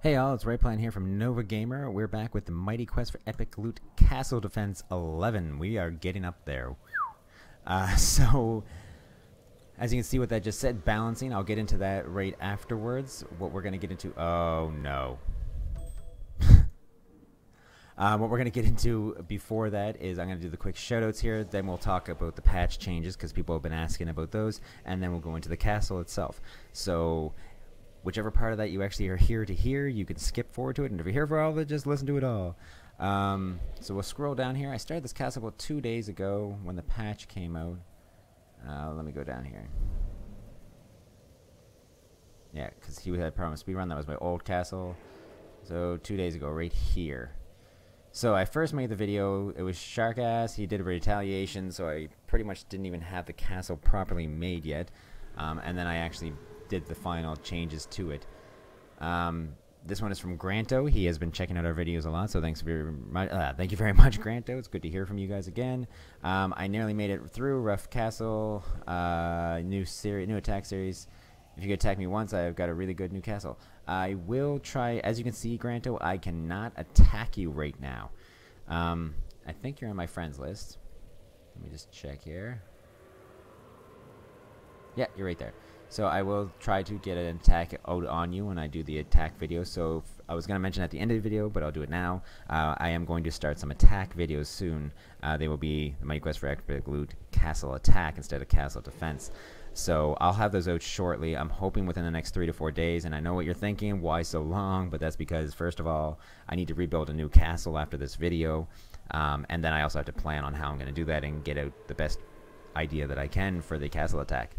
Hey all, it's Rightplan here from Novagamer. We're back with the mighty quest for Epic Loot Castle Defense 11. We are getting up there. So, as you can see what that just said, balancing. I'll get into that right afterwards. What we're going to get into... Oh, no. What we're going to get into before that is I'm going to do the quick shoutouts here. Then we'll talk about the patch changes because people have been asking about those. And then we'll go into the castle itself. So... whichever part of that you actually are here to hear, you can skip forward to it, and if you're here for all of it, just listen to it all. So we'll scroll down here. I started this castle about 2 days ago when the patch came out. Let me go down here. Yeah, because he had promised speedrun. That was my old castle. So 2 days ago, right here. So I first made the video. It was shark ass. He did a retaliation, so I pretty much didn't even have the castle properly made yet. And then I actually did the final changes to it. This one is from Granto. He has been checking out our videos a lot, so thanks very much. Thank you very much, Granto. It's good to hear from you guys again. I nearly made it through Rough Castle, new attack series. If you could attack me once, I've got a really good new castle. I will try. As you can see, Granto, I cannot attack you right now. I think you're on my friends list. Let me just check here. Yeah, you're right there. So I will try to get an attack out on you when I do the attack video. So I was going to mention at the end of the video, but I'll do it now. I am going to start some attack videos soon. They will be the Mighty Quest for Epic Loot Castle Attack instead of Castle Defense. So I'll have those out shortly. I'm hoping within the next 3 to 4 days. And I know what you're thinking, why so long? But that's because, first of all, I need to rebuild a new castle after this video. And then I also have to plan on how I'm going to do that and get out the best idea that I can for the castle attack.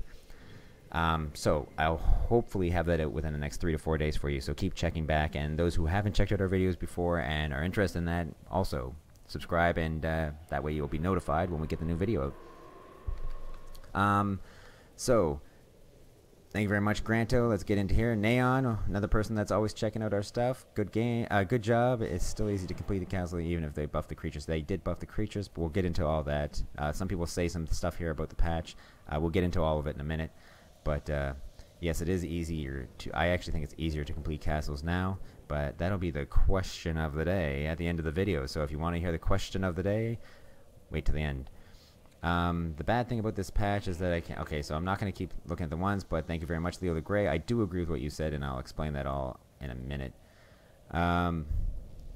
So I'll hopefully have that out within the next 3 to 4 days for you. So keep checking back, and those who haven't checked out our videos before and are interested in that, also subscribe, and that way you'll be notified when we get the new video out. So thank you very much, Granto. Let's get into here. Neon, another person that's always checking out our stuff. Good game, good job. It's still easy to complete the castle even if they buff the creatures. They did buff the creatures, but we'll get into all that. Some people say some stuff here about the patch. We'll get into all of it in a minute. But yes, it is easier to. I actually think it's easier to complete castles now. But that'll be the question of the day at the end of the video. So if you want to hear the question of the day, wait till the end. The bad thing about this patch is that I can't. Okay, so I'm not going to keep looking at the ones. But thank you very much, Leo the Grey. I do agree with what you said, and I'll explain that all in a minute. I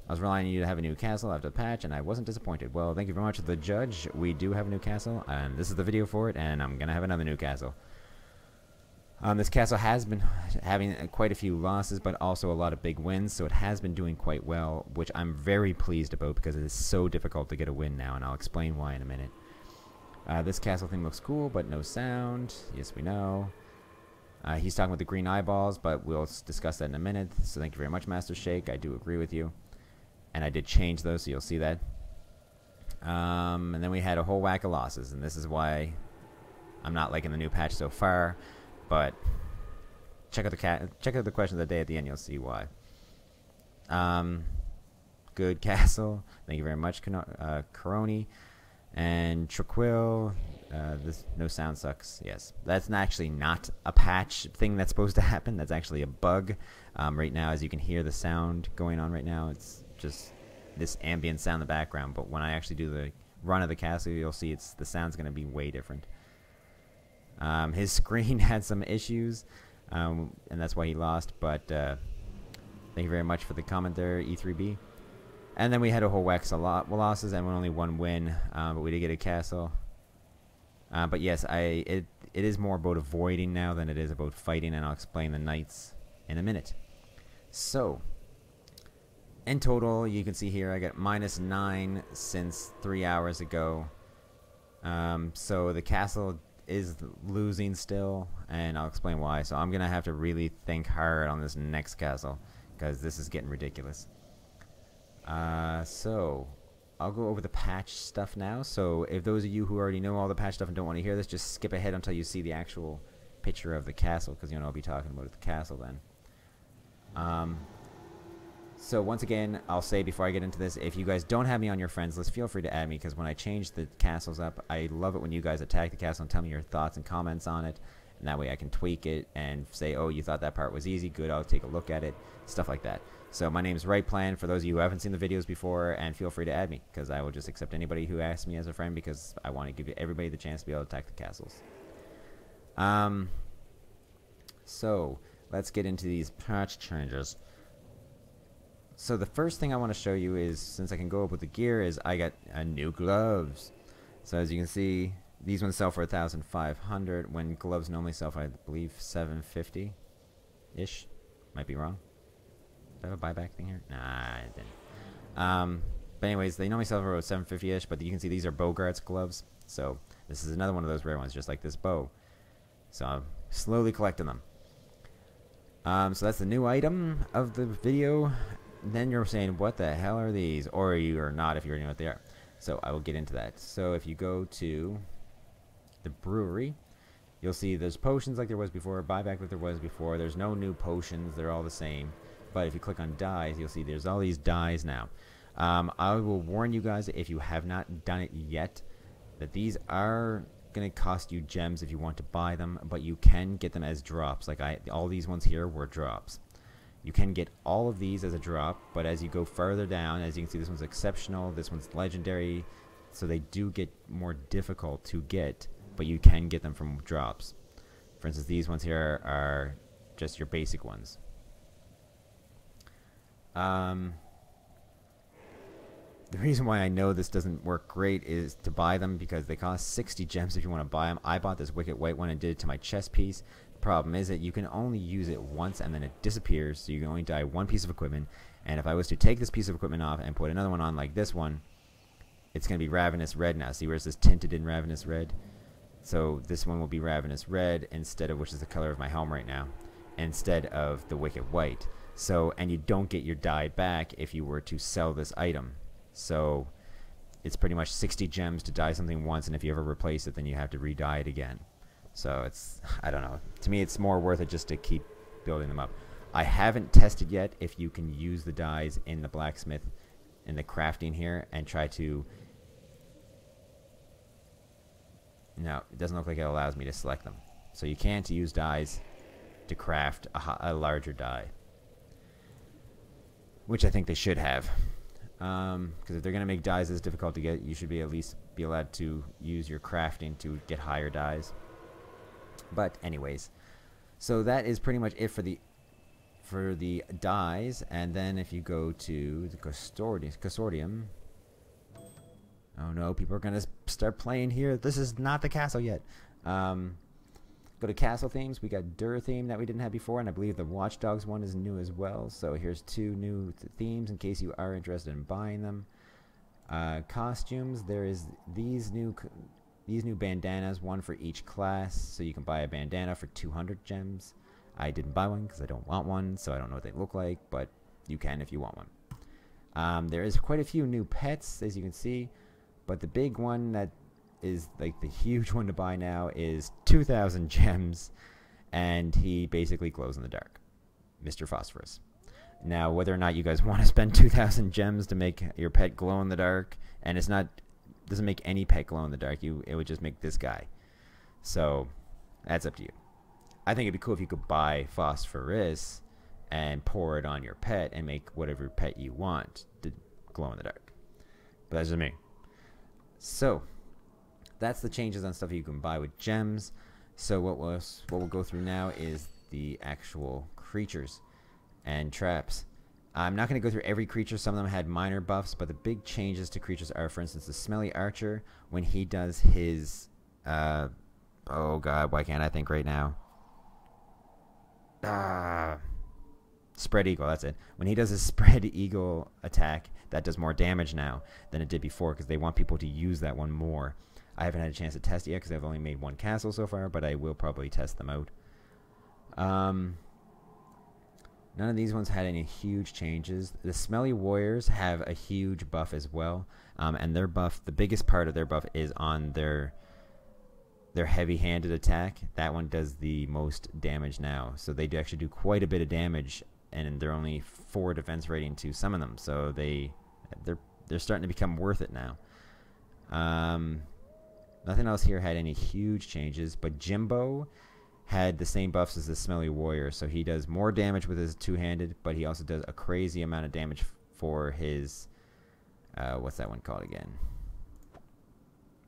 was relying on you to have a new castle after the patch, and I wasn't disappointed. Well, thank you very much, the judge. We do have a new castle, and this is the video for it. And I'm going to have another new castle. This castle has been having quite a few losses, but also a lot of big wins, so it has been doing quite well, which I'm very pleased about because it is so difficult to get a win now, and I'll explain why in a minute. This castle thing looks cool, but no sound. Yes, we know. He's talking about the green eyeballs, but we'll discuss that in a minute, so thank you very much, Master Shake. I do agree with you. And I did change those, so you'll see that. And then we had a whole whack of losses, and this is why I'm not liking the new patch so far. But check out the question of the day at the end. You'll see why. Good castle. Thank you very much, Coroni and Tranquil. This no sound sucks. Yes, that's actually not a patch thing that's supposed to happen. That's actually a bug. Right now, as you can hear the sound going on right now, it's just this ambient sound in the background. But when I actually do the run of the castle, you'll see the sound's going to be way different. His screen had some issues, and that's why he lost, but thank you very much for the comment there, E3B. And then we had a whole wax of losses and only one win, but we did get a castle. But yes, it is more about avoiding now than it is about fighting, and I'll explain the knights in a minute. So, in total, you can see here I got -9 since 3 hours ago. So the castle is losing still, and I'll explain why. So I'm gonna have to really think hard on this next castle because this is getting ridiculous. So I'll go over the patch stuff now. So if those of you who already know all the patch stuff and don't want to hear this, just skip ahead until you see the actual picture of the castle, because you know I'll be talking about the castle then. So once again, I'll say before I get into this, if you guys don't have me on your friends list, feel free to add me, because when I change the castles up, I love it when you guys attack the castle and tell me your thoughts and comments on it. and that way I can tweak it and say, oh, you thought that part was easy, good, I'll take a look at it, stuff like that. So my name is Rightplan for those of you who haven't seen the videos before, and feel free to add me, because I will just accept anybody who asks me as a friend, because I want to give everybody the chance to be able to attack the castles. So let's get into these patch changes. So the first thing I want to show you is, since I can go up with the gear, is I got new gloves. So as you can see, these ones sell for 1,500 when gloves normally sell for, I believe, 750-ish. Might be wrong. Do I have a buyback thing here? Nah, I didn't. But anyways, they normally sell for about 750-ish, but you can see these are Bogart's gloves. So this is another one of those rare ones, just like this bow. So I'm slowly collecting them. So that's the new item of the video. Then you're saying, what the hell are these? Or you are not, if you already know what they are. So I will get into that. So if you go to the brewery, you'll see there's potions like there was before, buyback like there was before. There's no new potions, they're all the same. But if you click on dyes, you'll see there's all these dyes now. I will warn you guys, if you have not done it yet, that these are going to cost you gems if you want to buy them, but you can get them as drops. Like all these ones here were drops. You can get all of these as a drop, but as you go further down, as you can see, this one's exceptional, this one's legendary, so they do get more difficult to get, but you can get them from drops. For instance, these ones here are just your basic ones. The reason why I know this doesn't work great is to buy them, because they cost 60 gems if you want to buy them. I bought this Wicked White one and did it to my chest piece. The problem is that you can only use it once and then it disappears, so you can only dye one piece of equipment. And if I was to take this piece of equipment off and put another one on like this one, it's going to be Ravenous Red now. See where it says tinted in Ravenous Red? So this one will be Ravenous Red instead of, which is the color of my helm right now, instead of the Wicked White. So, and you don't get your dye back if you were to sell this item. So it's pretty much 60 gems to dye something once, and if you ever replace it, then you have to re-dye it again. So it's, I don't know. To me, it's more worth it just to keep building them up. I haven't tested yet if you can use the dyes in the blacksmith, in the crafting here, and try to... No, it doesn't look like it allows me to select them. So you can't use dyes to craft a larger dye, which I think they should have. Because if they're going to make dyes as difficult to get, you should be at least be allowed to use your crafting to get higher dyes. But anyways, so that is pretty much it for the dyes. And then if you go to the Consortium, oh no, people are going to start playing here. This is not the castle yet. Go to castle themes. We got Dur theme that we didn't have before, and I believe the Watchdogs one is new as well. So here's two new themes in case you are interested in buying them. Costumes. There is these new bandanas, one for each class. So you can buy a bandana for 200 gems. I didn't buy one because I don't want one, so I don't know what they look like, but you can if you want one. There is quite a few new pets, as you can see, but the big one that is like the huge one to buy now is 2,000 gems, and he basically glows in the dark, Mr. Phosphorus. Now, whether or not you guys want to spend 2,000 gems to make your pet glow in the dark, and it's not, doesn't make any pet glow in the dark, it would just make this guy. So that's up to you. I think it'd be cool if you could buy Phosphorus and pour it on your pet and make whatever pet you want to glow in the dark. But that's just me. So that's the changes on stuff you can buy with gems. So what we'll go through now is the actual creatures and traps. I'm not going to go through every creature. Some of them had minor buffs, but the big changes to creatures are, for instance, the Smelly Archer, when he does his oh god, why can't I think right now? Spread Eagle, that's it. When he does his Spread Eagle attack, that does more damage now than it did before, because they want people to use that one more. I haven't had a chance to test it yet because I've only made one castle so far, but I will probably test them out. None of these ones had any huge changes. The Smelly Warriors have a huge buff as well, and their buff, the biggest part of their buff is on their heavy-handed attack. That one does the most damage now, so they do actually do quite a bit of damage, and they're only 4 defense rating to some of them, so they're starting to become worth it now. Nothing else here had any huge changes, but Jimbo had the same buffs as the Smelly Warrior, so he does more damage with his two-handed, but he also does a crazy amount of damage for his, what's that one called again?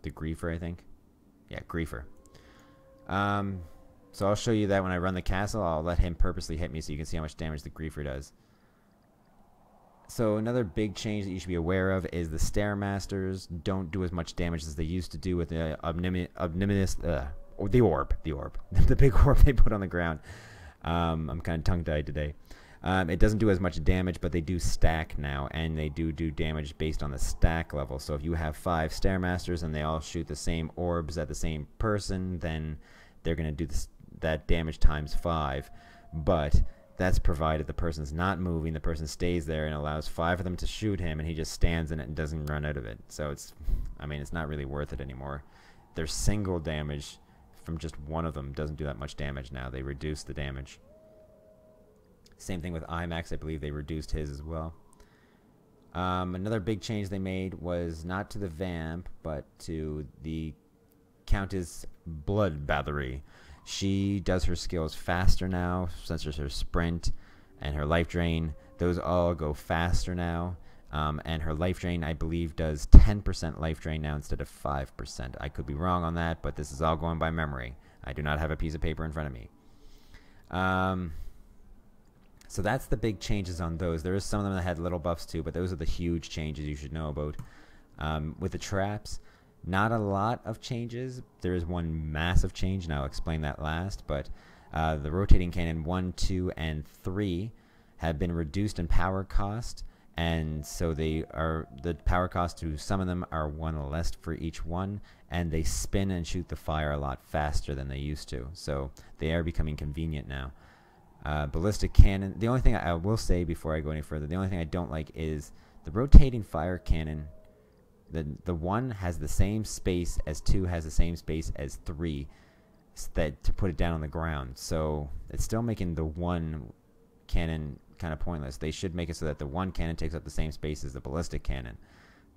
The Griefer, I think. Yeah, Griefer. So I'll show you that when I run the castle. I'll let him purposely hit me so you can see how much damage the Griefer does. So another big change that you should be aware of is the Stairmasters don't do as much damage as they used to do with the the orb. The big orb they put on the ground. I'm kind of tongue-tied today. It doesn't do as much damage, but they do stack now, and they do damage based on the stack level. So if you have 5 Stairmasters and they all shoot the same orbs at the same person, then they're going to do that damage times 5. But that's provided the person's not moving, the person stays there and allows 5 of them to shoot him, and he just stands in it and doesn't run out of it. So it's not really worth it anymore. Their single damage from just one of them doesn't do that much damage now. They reduce the damage. Same thing with IMAX. I believe they reduced his as well. Another big change they made was not to the Vamp, but to the Countess Blood Battery. She does her skills faster now, such as her sprint and her life drain. Those all go faster now. And her life drain, I believe, does 10% life drain now instead of 5%. I could be wrong on that, but this is all going by memory. I do not have a piece of paper in front of me. So that's the big changes on those. There is some of them that had little buffs too, but those are the huge changes you should know about. With the traps, not a lot of changes. There is one massive change, and I'll explain that last. But the rotating cannon 1, 2, and 3 have been reduced in power cost, and so the power cost to some of them are 1 less for each one, and they spin and shoot the fire a lot faster than they used to. So they are becoming convenient now. Ballistic cannon. The only thing I will say before I go any further, the only thing I don't like is the rotating fire cannon. The 1 has the same space as 2 has the same space as 3 to put it down on the ground. So it's still making the 1 cannon kind of pointless. They should make it so that the 1 cannon takes up the same space as the ballistic cannon,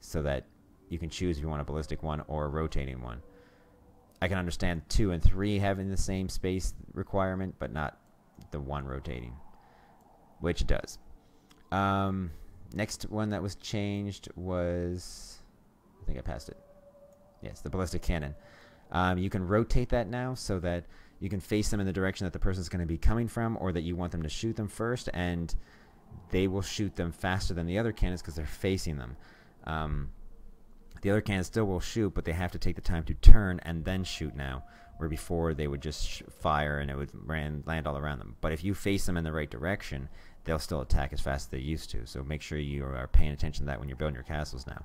so that you can choose if you want a ballistic one or a rotating one. I can understand 2 and 3 having the same space requirement, but not the 1 rotating, which it does. Next one that was changed was, I think I passed it. Yes, the ballistic cannon. You can rotate that now so that you can face them in the direction that the person's going to be coming from, or that you want them to shoot them first, and they will shoot them faster than the other cannons because they're facing them. The other cannons still will shoot, but they have to take the time to turn and then shoot now, where before they would just fire and it would land all around them. But if you face them in the right direction, they'll still attack as fast as they used to. So make sure you are paying attention to that when you're building your castles now.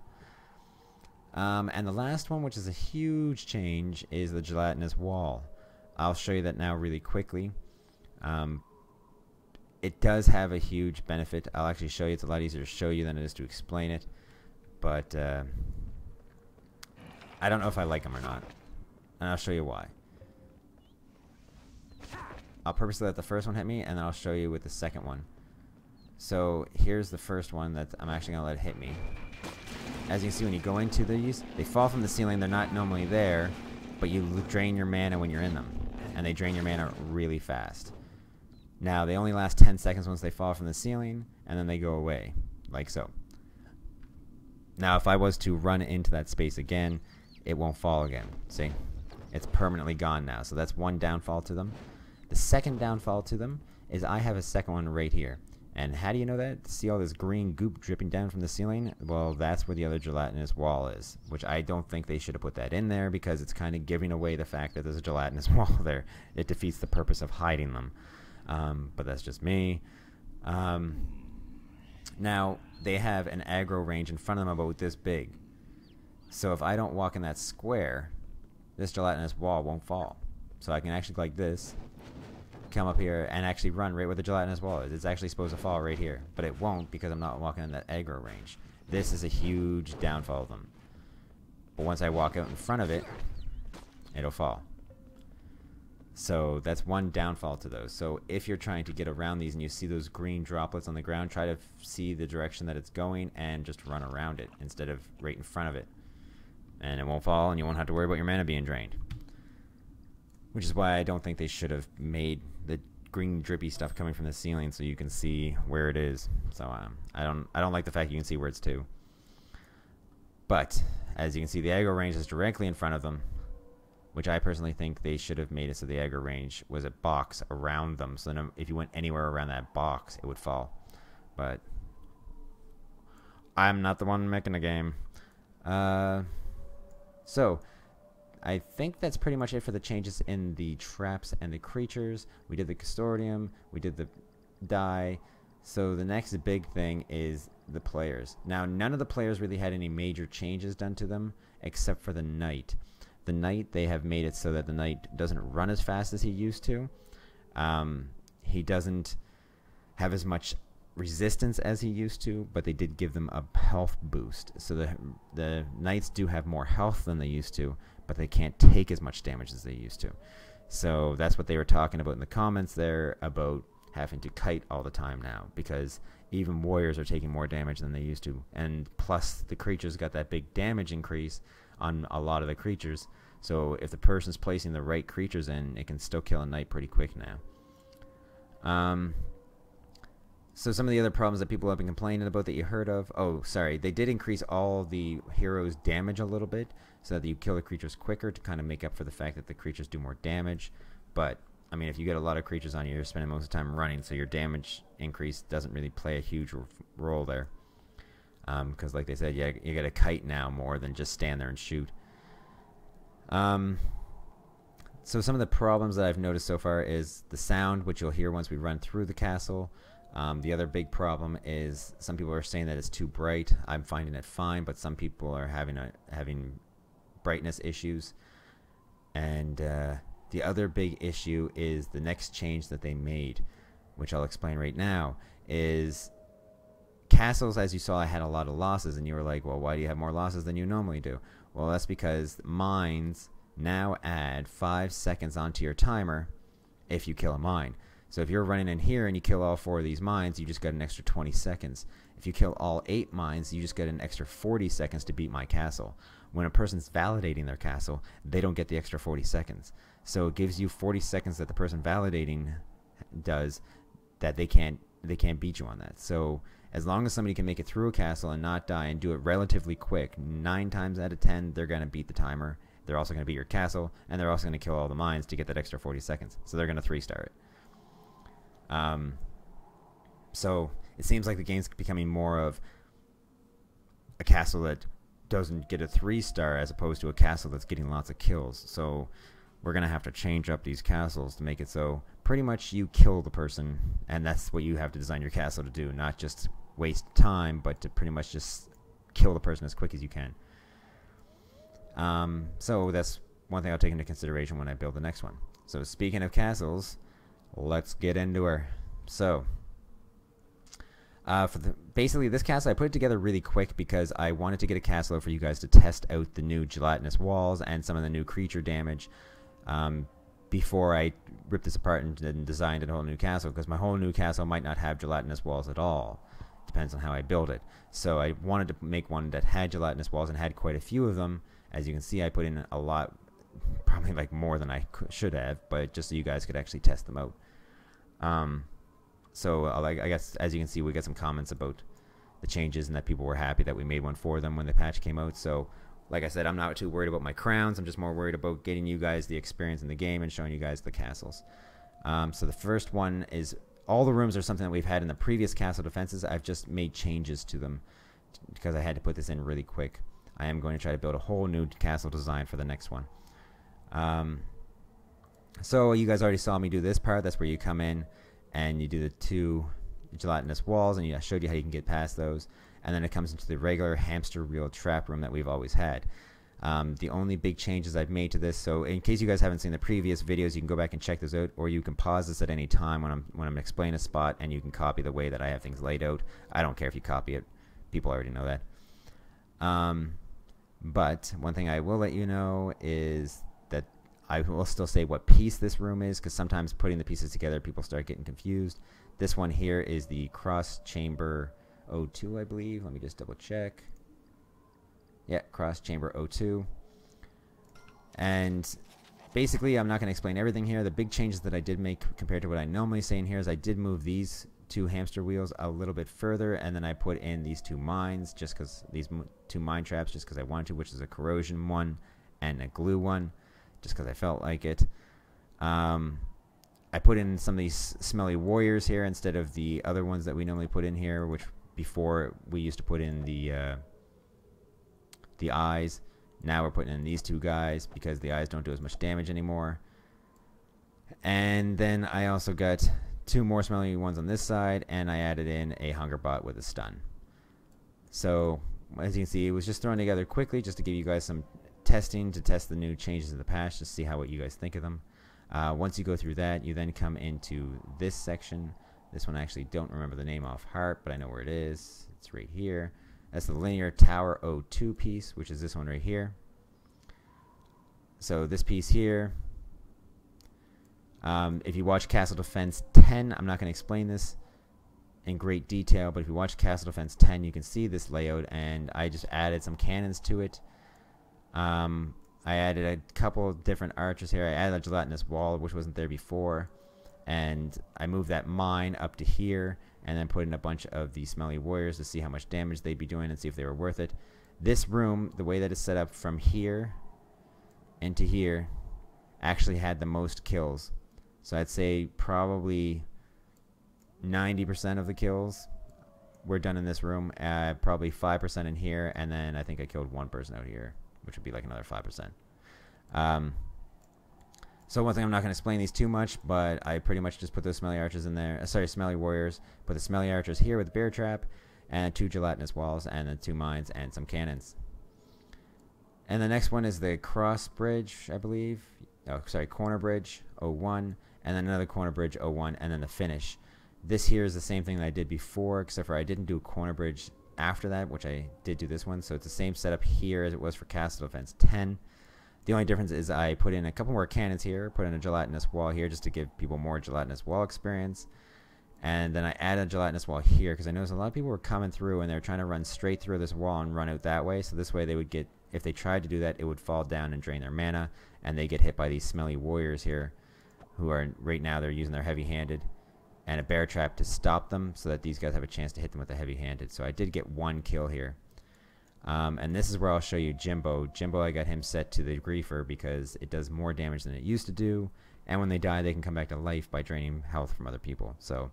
And the last one, which is a huge change, is the gelatinous wall. I'll show you that now really quickly. It does have a huge benefit. I'll actually show you. It's a lot easier to show you than it is to explain it. But I don't know if I like them or not. And I'll show you why. I'll purposely let the first one hit me, and then I'll show you with the second one. So here's the first one that I'm actually going to let hit me. As you can see, when you go into these, they fall from the ceiling. They're not normally there, but you drain your mana when you're in them. And they drain your mana really fast. Now, they only last 10 seconds once they fall from the ceiling, and then they go away, like so. Now, if I was to run into that space again, it won't fall again. See? It's permanently gone now, so that's one downfall to them. The second downfall to them is I have a second one right here. And how do you know that? See all this green goop dripping down from the ceiling? Well, that's where the other gelatinous wall is, which I don't think they should have put that in there because it's kind of giving away the fact that there's a gelatinous wall there. It defeats the purpose of hiding them. But that's just me. Now, they have an aggro range in front of them about this big. So if I don't walk in that square, this gelatinous wall won't fall. So I can actually go like this, come up here, and actually run right where the gelatinous wall is. It's actually supposed to fall right here, but it won't because I'm not walking in that aggro range. This is a huge downfall of them. But once I walk out in front of it, it'll fall. So that's one downfall to those. So if you're trying to get around these and you see those green droplets on the ground, try to see the direction that it's going and just run around it instead of right in front of it. And it won't fall, and you won't have to worry about your mana being drained. which is why I don't think they should have made the green drippy stuff coming from the ceiling so you can see where it is. So I don't like the fact you can see where it's to. But as you can see, the aggro range is directly in front of them, which I personally think they should have made it so the aggro range was a box around them. So then if you went anywhere around that box, it would fall. But I'm not the one making the game. So I think that's pretty much it for the changes in the traps and the creatures. We did the custodium, we did the die. So the next big thing is the players. Now, none of the players really had any major changes done to them except for the knight. The knight, they have made it so that the knight doesn't run as fast as he used to. He doesn't have as much resistance as he used to, but they did give them a health boost. So the knights do have more health than they used to, but they can't take as much damage as they used to. So that's what they were talking about in the comments there, about having to kite all the time now, because even warriors are taking more damage than they used to, and plus the creatures got that big damage increase on a lot of the creatures. So if the person's placing the right creatures in, it can still kill a knight pretty quick now. So some of the other problems that people have been complaining about that you heard of, oh sorry, they did increase all the heroes' damage a little bit so that you kill the creatures quicker to kind of make up for the fact that the creatures do more damage. But I mean, if you get a lot of creatures on you, you're spending most of the time running, so your damage increase doesn't really play a huge role there. Because like they said, you got to kite now more than just stand there and shoot. So some of the problems that I've noticed so far is the sound, which you'll hear once we run through the castle. The other big problem is some people are saying that it's too bright. I'm finding it fine, but some people are having brightness issues. And the other big issue is the next change that they made, which I'll explain right now, is castles. As you saw, I had a lot of losses, and you were like, well, why do you have more losses than you normally do? Well, that's because mines now add 5 seconds onto your timer if you kill a mine. So if you're running in here and you kill all 4 of these mines, you just got an extra 20 seconds. If you kill all 8 mines, you just get an extra 40 seconds to beat my castle. When a person's validating their castle, they don't get the extra 40 seconds. So it gives you 40 seconds that the person validating does that they can't beat you on that. So as long as somebody can make it through a castle and not die and do it relatively quick, 9 times out of 10, they're going to beat the timer. They're also going to beat your castle, and they're also going to kill all the mines to get that extra 40 seconds. So they're going to 3-star it. So it seems like the game's becoming more of a castle that doesn't get a 3-star as opposed to a castle that's getting lots of kills. So we're going to have to change up these castles to make it so pretty much you kill the person, and that's what you have to design your castle to do, not just waste time, but to pretty much just kill the person as quick as you can. So that's one thing I'll take into consideration when I build the next one. So speaking of castles, let's get into her. So basically this castle I put it together really quick because I wanted to get a castle for you guys to test out the new gelatinous walls and some of the new creature damage before I ripped this apart and designed a whole new castle, because my whole new castle might not have gelatinous walls at all. Depends on how I build it. So I wanted to make one that had gelatinous walls and had quite a few of them. As you can see, I put in a lot, probably like more than I should have, but just so you guys could actually test them out. So I guess as you can see, we got some comments about the changes and that people were happy that we made one for them when the patch came out. So like I said, I'm not too worried about my crowns. I'm just more worried about getting you guys the experience in the game and showing you guys the castles. So the first one is, all the rooms are something that we've had in the previous castle defenses. I've just made changes to them because I had to put this in really quick. I am going to try to build a whole new castle design for the next one. So you guys already saw me do this part. That's where you come in and you do the 2 gelatinous walls, and I showed you how you can get past those. And then it comes into the regular hamster wheel trap room that we've always had. The only big changes I've made to this, so in case you guys haven't seen the previous videos, you can go back and check those out, or you can pause this at any time when I'm explaining a spot, and you can copy the way that I have things laid out. I don't care if you copy it. People already know that. But one thing I will let you know is that I will still say what piece this room is, because sometimes putting the pieces together, people start getting confused. This one here is the cross chamber O2, I believe. Let me just double check. Yeah, cross chamber O2. And basically, I'm not going to explain everything here. The big changes that I did make compared to what I normally say in here is I did move these 2 hamster wheels a little bit further, and then I put in these 2 mines, just because these 2 mine traps, just because I wanted to, which is a corrosion one and a glue one, just because I felt like it. I put in some of these smelly warriors here instead of the other ones that we normally put in here, which before we used to put in the eyes. Now we're putting in these 2 guys because the eyes don't do as much damage anymore. And then I also got 2 more smelly ones on this side, and I added in a hunger bot with a stun. So as you can see, it was just thrown together quickly just to give you guys some testing to test the new changes in the patch to see what you guys think of them. Once you go through that, you then come into this section. This one I actually don't remember the name off heart, but I know where it is. It's right here. That's the linear tower O2 piece, which is this one right here. So this piece here, if you watch Castle Defense 10, I'm not going to explain this in great detail, but if you watch Castle Defense 10, you can see this layout, and I just added some cannons to it. I added a couple of different archers here. I added a gelatinous wall, which wasn't there before, and I moved that mine up to here, and then put in a bunch of the smelly warriors to see how much damage they'd be doing and see if they were worth it. This room, the way that it's set up from here into here, actually had the most kills. So I'd say probably 90% of the kills were done in this room, probably 5% in here, and then I think I killed 1 person out here, which would be like another 5%. So one thing, I'm not going to explain these too much, but I pretty much just put those smelly archers in there. Smelly warriors. Put the smelly archers here with the bear trap, and 2 gelatinous walls, and then 2 mines and some cannons. And the next one is the cross bridge, I believe. Oh, sorry, corner bridge 01, and then another corner bridge 01, and then the finish. This here is the same thing that I did before, except for I didn't do a corner bridge after that, which I did do this one. So it's the same setup here as it was for Castle Defense 10. The only difference is I put in a couple more cannons here, put in a gelatinous wall here just to give people more gelatinous wall experience. And then I added a gelatinous wall here because I noticed a lot of people were coming through and they're trying to run straight through this wall and run out that way. So this way they would get, if they tried to do that, it would fall down and drain their mana, and they get hit by these smelly warriors here, who are right now they're using their heavy-handed and a bear trap to stop them so that these guys have a chance to hit them with the heavy-handed. So I did get 1 kill here. And this is where I'll show you Jimbo. Jimbo, I got him set to the Griefer because it does more damage than it used to do, and when they die they can come back to life by draining health from other people. So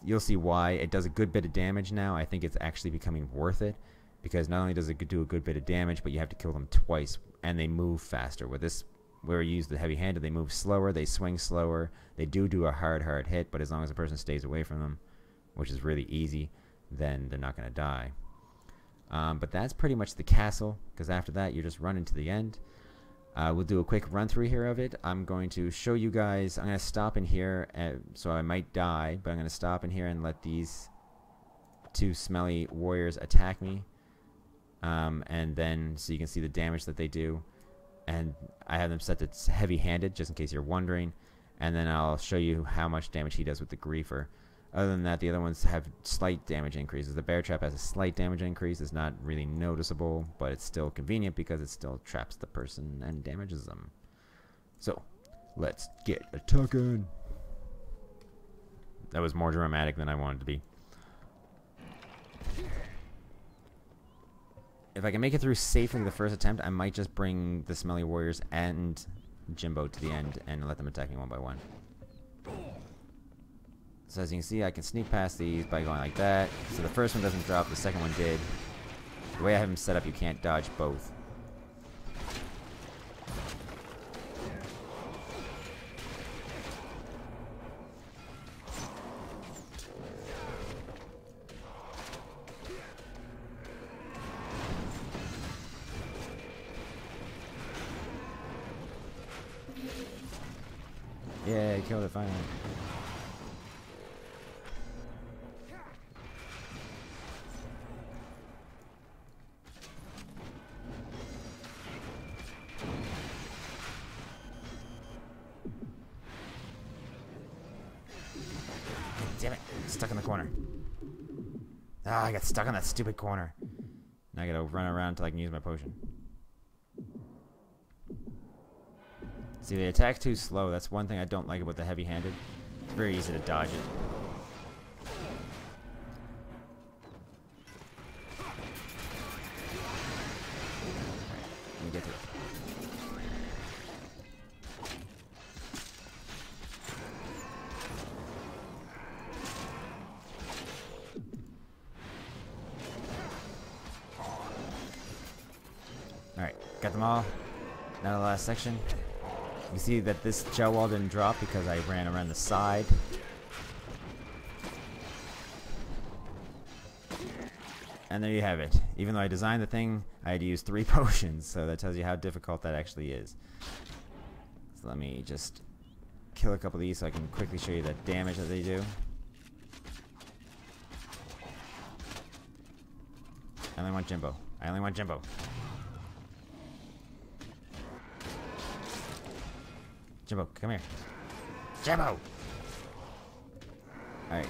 you'll see why it does a good bit of damage now. I think it's actually becoming worth it because not only does it do a good bit of damage, but you have to kill them twice, and they move faster. With this, where you use the heavy-handed, they move slower, they swing slower, they do a hard hit, but as long as the person stays away from them, which is really easy, then they're not going to die. But that's pretty much the castle, because after that you're just running to the end. We'll do a quick run through here of it. I'm going to show you guys. I'm going to stop in here, so I might die, but I'm going to stop in here and let these 2 smelly warriors attack me, and then so you can see the damage that they do. And I have them set to heavy-handed just in case you're wondering, and then I'll show you how much damage he does with the Griefer. Other than that, the other ones have slight damage increases. The bear trap has a slight damage increase. It's not really noticeable, but it's still convenient because it still traps the person and damages them. So, let's get a talking. That was more dramatic than I wanted to be. If I can make it through safely the first attempt, I might just bring the smelly warriors and Jimbo to the end and let them attack me one by one. So as you can see, I can sneak past these by going like that. So the first one doesn't drop, the second one did. The way I have them set up, you can't dodge both. Yeah, I killed it finally. Damn it, stuck in the corner. Ah, I got stuck on that stupid corner. Now I gotta run around until I can use my potion. See, they attack too slow. That's one thing I don't like about the heavy-handed. It's very easy to dodge it. Let me get to it. Alright, got them all. Now the last section. You see that this gel wall didn't drop because I ran around the side. And there you have it. Even though I designed the thing, I had to use 3 potions, so that tells you how difficult that actually is. So let me just kill a couple of these so I can quickly show you the damage that they do. I only want Jimbo. I only want Jimbo. Jimbo, come here. Jimbo! Alright.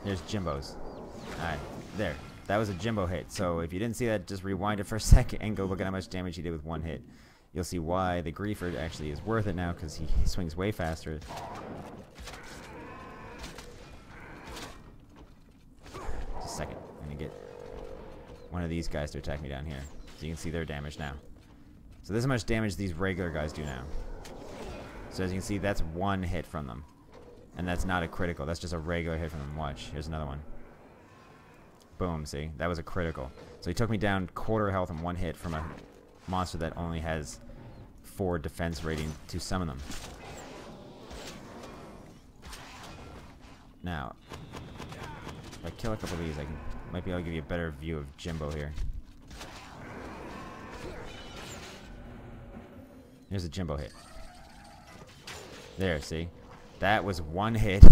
There's Jimbo's. Alright, there. That was a Jimbo hit. So if you didn't see that, just rewind it for a second and go look at how much damage he did with 1 hit. You'll see why the Griefer actually is worth it now, because he swings way faster. Just a second. I'm gonna get one of these guys to attack me down here. So you can see their damage now. So this is how much damage these regular guys do now. So as you can see, that's 1 hit from them. And that's not a critical. That's just a regular hit from them. Watch. Here's another one. Boom, see? That was a critical. So he took me down quarter health in 1 hit from a monster that only has 4 defense rating to summon them. Now, if I kill a couple of these, I might be able to give you a better view of Jimbo here. Here's a Jimbo hit. There, see? That was 1 hit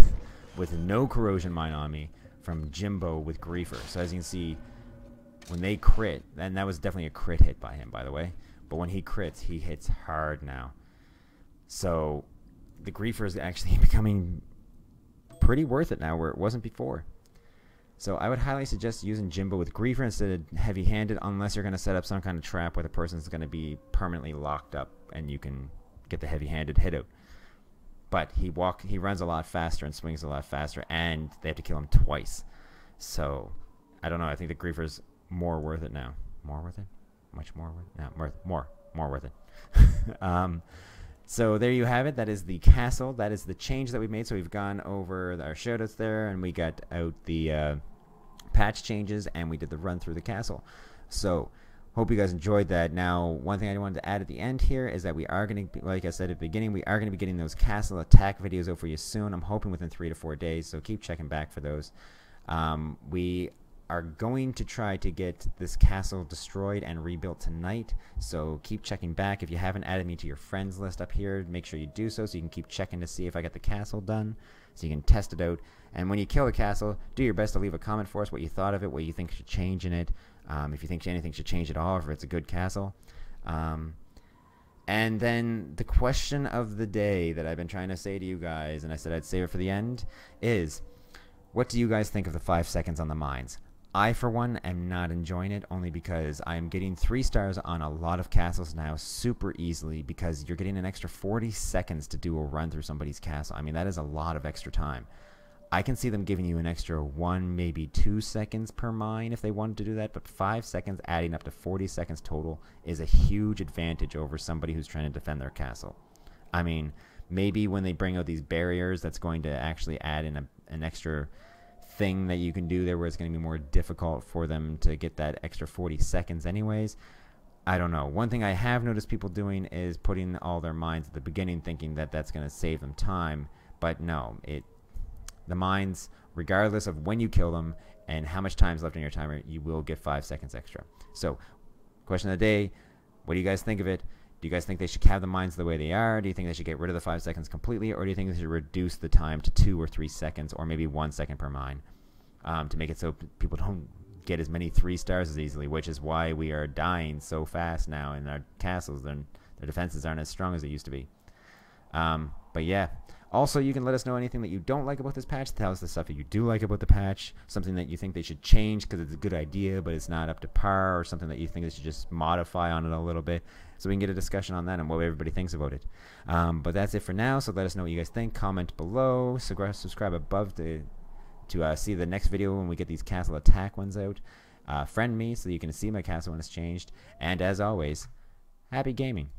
with no corrosion mine on me from Jimbo with Griefer. So as you can see, when they crit, and that was definitely a crit hit by him, by the way, but when he crits, he hits hard now. So the Griefer is actually becoming pretty worth it now, where it wasn't before. So I would highly suggest using Jimbo with Griefer instead of heavy-handed, unless you're going to set up some kind of trap where the person's going to be permanently locked up and you can get the heavy-handed hit out. But he runs a lot faster and swings a lot faster, and they have to kill him twice. So I don't know. I think the Griefer's more worth it now. More worth it? Much more worth it? No, more worth it. So there you have it. That is the castle. That is the change that we made. So we've gone over our shoutouts there, and we got out the patch changes, and we did the run through the castle. So hope you guys enjoyed that. Now, one thing I wanted to add at the end here is that we are going to, like I said at the beginning, we are going to be getting those castle attack videos out for you soon. I'm hoping within 3 to 4 days, so keep checking back for those. We are going to try to get this castle destroyed and rebuilt tonight, so keep checking back. If you haven't added me to your friends list up here, make sure you do so you can keep checking to see if I got the castle done, so you can test it out. And when you kill the castle, do your best to leave a comment for us, what you thought of it, what you think should change in it, if you think anything should change at all, if it's a good castle. And then the question of the day that I've been trying to say to you guys, and I said I'd save it for the end, is what do you guys think of the 5 seconds on the mines? I, for one, am not enjoying it, only because I'm getting 3 stars on a lot of castles now super easily, because you're getting an extra 40 seconds to do a run through somebody's castle. I mean, that is a lot of extra time. I can see them giving you an extra 1, maybe 2 seconds per mine if they wanted to do that, but 5 seconds adding up to 40 seconds total is a huge advantage over somebody who's trying to defend their castle. I mean, maybe when they bring out these barriers, that's going to actually add in an extra thing that you can do there where it's going to be more difficult for them to get that extra 40 seconds anyways. I don't know. One thing I have noticed people doing is putting all their mines at the beginning, thinking that that's going to save them time, but no, the mines, regardless of when you kill them and how much time is left on your timer, you will get 5 seconds extra. So, question of the day, what do you guys think of it? Do you guys think they should have the mines the way they are? Do you think they should get rid of the 5 seconds completely? Or do you think they should reduce the time to 2 or 3 seconds, or maybe 1 second per mine, to make it so people don't get as many 3 stars as easily, which is why we are dying so fast now in our castles. Their defenses aren't as strong as they used to be. But yeah, Also, you can let us know anything that you don't like about this patch. Tell us the stuff that you do like about the patch. Something that you think they should change because it's a good idea, but it's not up to par, or something that you think they should just modify on it a little bit, so we can get a discussion on that and what everybody thinks about it. But that's it for now. So let us know what you guys think. Comment below. Subscribe above to see the next video when we get these castle attack ones out. Friend me so you can see my castle when it's changed. And as always, happy gaming.